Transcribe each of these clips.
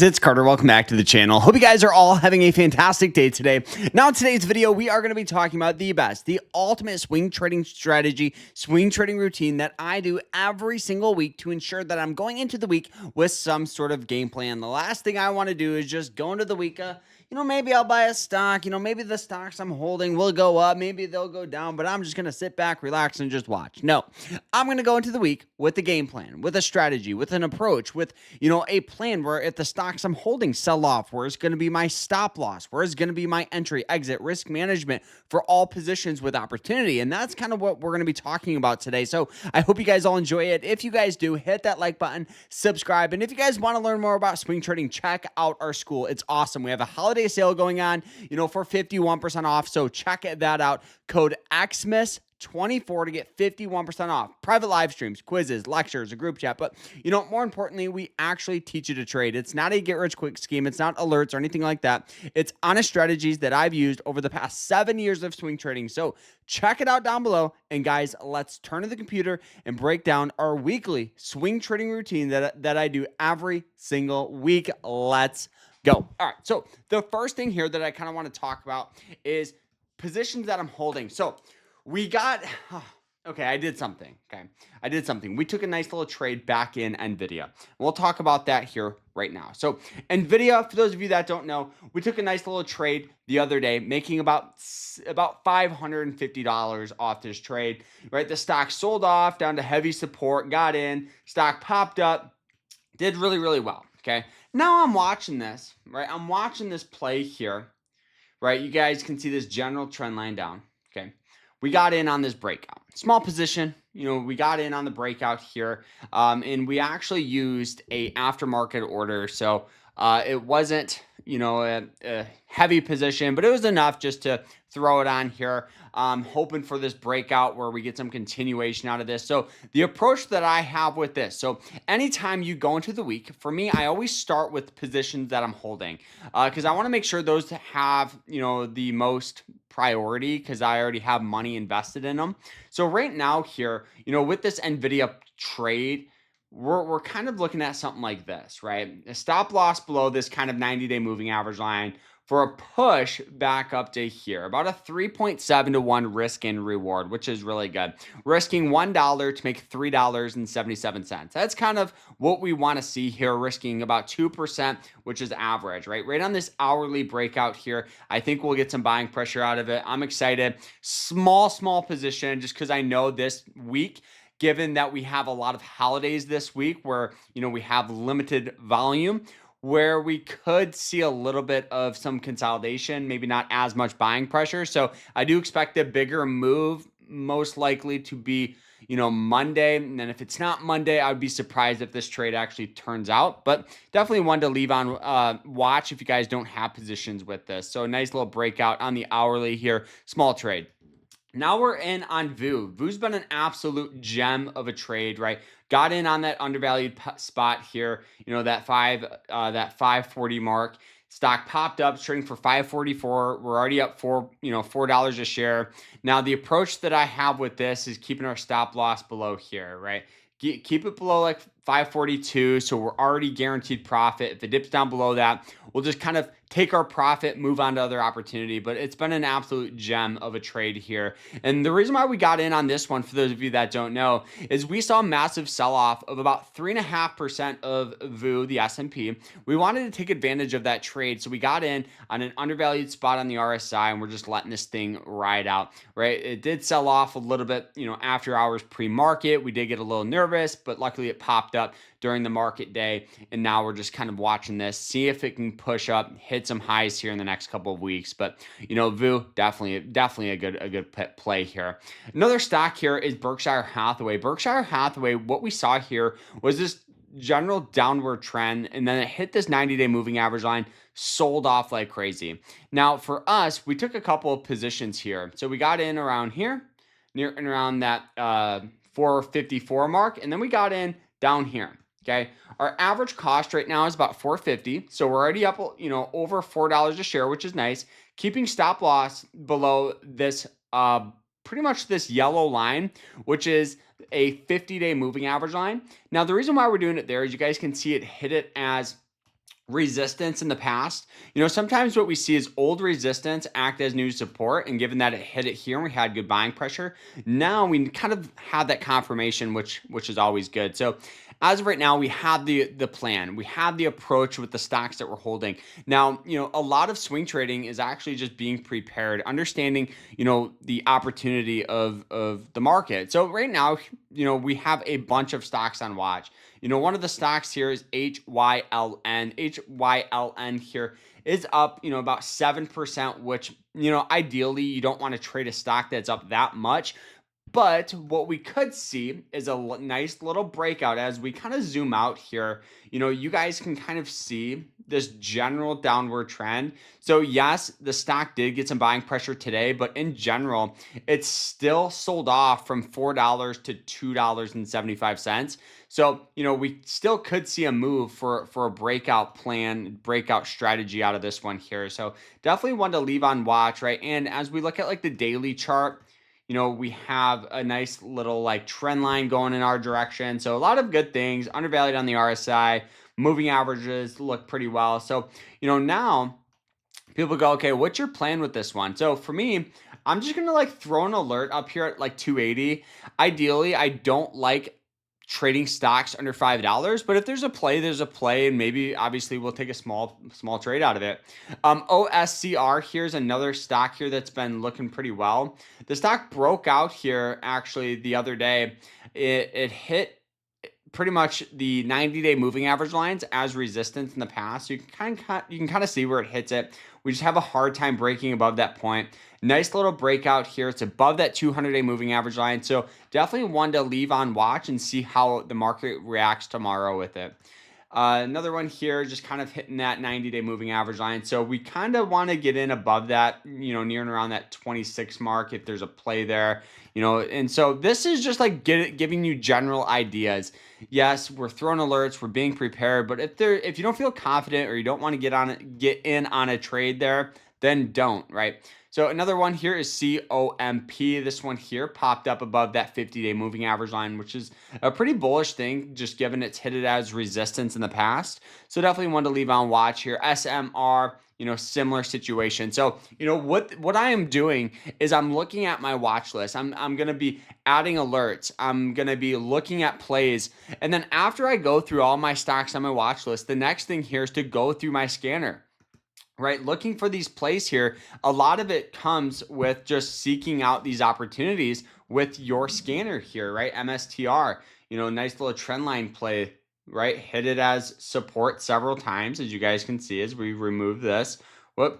It's Carter. Welcome back to the channel. Hope you guys are all having a fantastic day today. Now, in today's video, we are going to be talking about the ultimate swing trading strategy, swing trading routine that I do every single week to ensure that I'm going into the week with some sort of game plan. The last thing I want to do is just go into the week, maybe I'll buy a stock, maybe the stocks I'm holding will go up, maybe they'll go down, but I'm just going to sit back, relax, and just watch. No, I'm going to go into the week with a game plan, with a strategy, with an approach, with, a plan where if the stocks I'm holding sell off, where's going to be my stop loss, where's going to be my entry, exit, risk management for all positions with opportunity. And that's kind of what we're going to be talking about today. So I hope you guys all enjoy it. If you guys do, hit that like button, subscribe. And if you guys want to learn more about swing trading, check out our school. It's awesome. We have a holiday sale going on, for 51% off. So check that out. Code XMIS24 to get 51% off. Private live streams, quizzes, lectures, a group chat. But, more importantly, we actually teach you to trade. It's not a get-rich-quick scheme. It's not alerts or anything like that. It's honest strategies that I've used over the past 7 years of swing trading. So check it out down below. And guys, let's turn to the computer and break down our weekly swing trading routine that I do every single week. Let's go. All right. So the first thing here that I kind of want to talk about is positions that I'm holding. So we got, okay, I did something. We took a nice little trade back in Nvidia. We'll talk about that here right now. So Nvidia, for those of you that don't know, we took a nice little trade the other day, making about $550 off this trade, right? The stock sold off down to heavy support, got in, stock popped up, did really, really well. Okay. Now I'm watching this, right? I'm watching this play here, right? You guys can see this general trend line down. Okay. We got in on this breakout, small position, we got in on the breakout here, and we actually used a aftermarket order. So it wasn't, a heavy position, but it was enough just to throw it on here. Hoping for this breakout where we get some continuation out of this. So the approach that I have with this, so anytime you go into the week, for me, I always start with positions that I'm holding because I want to make sure those have, the most priority because I already have money invested in them. So right now here, with this Nvidia trade, we're kind of looking at something like this, right? A stop loss below this kind of 90-day moving average line for a push back up to here, about a 3.7 to 1 risk and reward, which is really good. Risking $1 to make $3.77. That's kind of what we want to see here, risking about 2%, which is average, right? Right on this hourly breakout here, I think we'll get some buying pressure out of it. I'm excited. Small position, just because I know this week, given that we have a lot of holidays this week where, we have limited volume, where we could see a little bit of some consolidation, maybe not as much buying pressure. So I do expect a bigger move, most likely to be, Monday. And then if it's not Monday, I would be surprised if this trade actually turns out, but definitely one to leave on watch if you guys don't have positions with this. So a nice little breakout on the hourly here, small trade. Now we're in on VU. VU's been an absolute gem of a trade, right? Got in on that undervalued spot here, that 540 mark. Stock popped up, trading for $5.44. We're already up $4 a share. Now the approach that I have with this is keeping our stop loss below here, right? Keep it below like 542, so we're already guaranteed profit. If it dips down below that, we'll just kind of take our profit, move on to other opportunity. But it's been an absolute gem of a trade here. And the reason why we got in on this one, for those of you that don't know, is we saw a massive sell-off of about 3.5% of VU, the S&P. We wanted to take advantage of that trade, so we got in on an undervalued spot on the RSI, and we're just letting this thing ride out, right? It did sell off a little bit, after hours pre-market. We did get a little nervous, but luckily it popped up during the market day, and now we're just kind of watching this, see if it can push up, hit some highs here in the next couple of weeks. But VU definitely a good play here. Another stock here is Berkshire Hathaway. Berkshire Hathaway, what we saw here was this general downward trend, and then it hit this 90-day moving average line, sold off like crazy. Now for us, we took a couple of positions here. So we got in around here, near and around that 454 mark, and then we got in down here. Okay, our average cost right now is about $4.50, so we're already up, over $4 a share, which is nice. Keeping stop loss below this, pretty much this yellow line, which is a 50-day moving average line. Now, the reason why we're doing it there is you guys can see it hit it as resistance in the past. Sometimes what we see is old resistance act as new support, and given that it hit it here and we had good buying pressure, now we kind of have that confirmation, which is always good. So as of right now, we have the plan, we have the approach with the stocks that we're holding. Now, a lot of swing trading is actually just being prepared, understanding, the opportunity of the market. So right now, we have a bunch of stocks on watch. One of the stocks here is HYLN. HYLN here is up, about 7%, which, ideally you don't want to trade a stock that's up that much. But what we could see is a nice little breakout as we kind of zoom out here. You guys can kind of see this general downward trend. So yes, the stock did get some buying pressure today, but in general, it's still sold off from $4 to $2.75. So, we still could see a move for a breakout plan, breakout strategy out of this one here. So definitely one to leave on watch, right? And as we look at like the daily chart, we have a nice little like trend line going in our direction. So a lot of good things, undervalued on the RSI, moving averages look pretty well. So, now people go, okay, what's your plan with this one? So for me, I'm just going to like throw an alert up here at like 280. Ideally, I don't like trading stocks under $5, but if there's a play, and maybe obviously we'll take a small trade out of it. OCRR, here's another stock here that's been looking pretty well. The stock broke out here actually the other day. It hit pretty much the 90-day moving average lines as resistance in the past. So you can kind of see where it hits it. We just have a hard time breaking above that point. Nice little breakout here. It's above that 200-day moving average line. So definitely one to leave on watch and see how the market reacts tomorrow with it. Another one here, just kind of hitting that 90-day moving average line. So we kind of want to get in above that, near and around that 26 mark if there's a play there, and so this is just like giving you general ideas. Yes, we're throwing alerts, we're being prepared, but if you don't feel confident or you don't want to get in on a trade there, then don't, right? So another one here is COMP. This one here popped up above that 50-day moving average line, which is a pretty bullish thing, just given it's hit it as resistance in the past. So definitely one to leave on watch here. SMR, similar situation. So, what I am doing is I'm looking at my watch list. I'm going to be adding alerts. I'm going to be looking at plays. And then after I go through all my stocks on my watch list, the next thing here is to go through my scanner. Right, looking for these plays here. A lot of it comes with just seeking out these opportunities with your scanner here, right? MSTR, nice little trend line play, right? Hit it as support several times, as you guys can see as we remove this.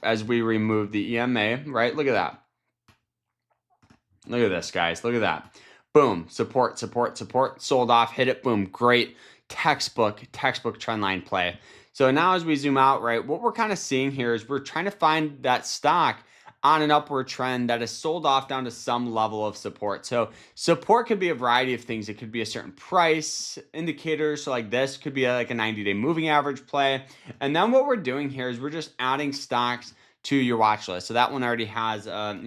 As we remove the EMA, right? Look at that. Look at this, guys. Look at that. Boom, support, sold off, hit it, boom, great textbook trend line play. So now as we zoom out, right, what we're kind of seeing here is we're trying to find that stock on an upward trend that is sold off down to some level of support. So support could be a variety of things. It could be a certain price indicator. So like this could be like a 90-day moving average play. And then what we're doing here is we're just adding stocks to your watch list. So that one already has, on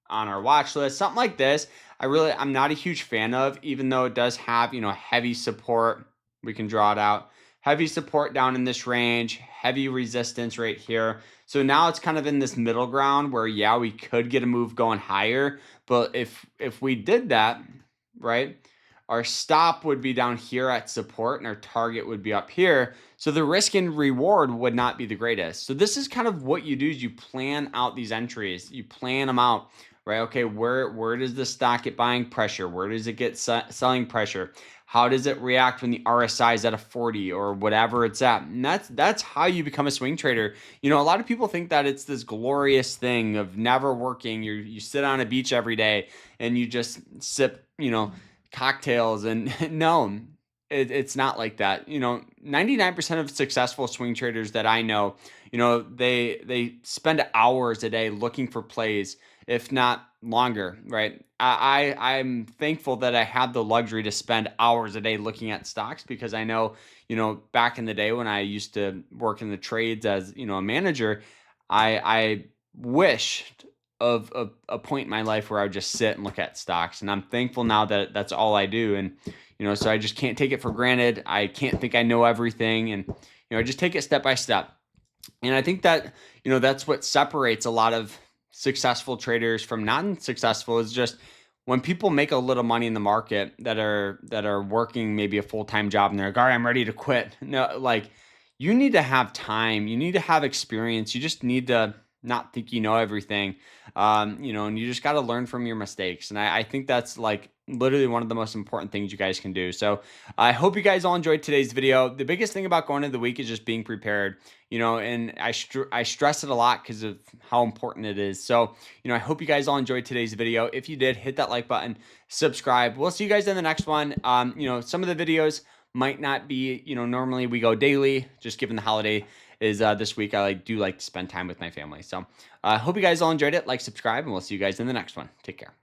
our watch list. Something like this, I'm not a huge fan of, even though it does have, heavy support. We can draw it out. Heavy support down in this range, heavy resistance right here. So now it's kind of in this middle ground where, yeah, we could get a move going higher. But if we did that, right, our stop would be down here at support and our target would be up here. So the risk and reward would not be the greatest. So this is kind of what you do is you plan out these entries. You plan them out, right? Okay, where does the stock get buying pressure? Where does it get selling pressure? How does it react when the RSI is at a 40 or whatever it's at? And that's how you become a swing trader. A lot of people think that it's this glorious thing of never working. You sit on a beach every day and you just sip, cocktails, and no, it's not like that. 99% of successful swing traders that I know, they spend hours a day looking for plays, if not longer, right? I'm thankful that I have the luxury to spend hours a day looking at stocks because I know, back in the day when I used to work in the trades as, a manager, I wished of a point in my life where I would just sit and look at stocks. And I'm thankful now that that's all I do. And, so I just can't take it for granted. I can't think I know everything. And, just take it step by step. And I think that, that's what separates a lot of successful traders from non-successful, is just when people make a little money in the market that are working maybe a full-time job and they're like, all right, I'm ready to quit. No, like, you need to have time, you need to have experience, you just need to not think you know everything. And you just got to learn from your mistakes. And I think that's like literally one of the most important things you guys can do. So I hope you guys all enjoyed today's video. The biggest thing about going into the week is just being prepared, and I stress it a lot because of how important it is. So, I hope you guys all enjoyed today's video. If you did, hit that like button, subscribe. We'll see you guys in the next one. Some of the videos might not be, normally we go daily, just given the holiday is this week. I do like to spend time with my family. So I hope you guys all enjoyed it. Like, subscribe, and we'll see you guys in the next one. Take care.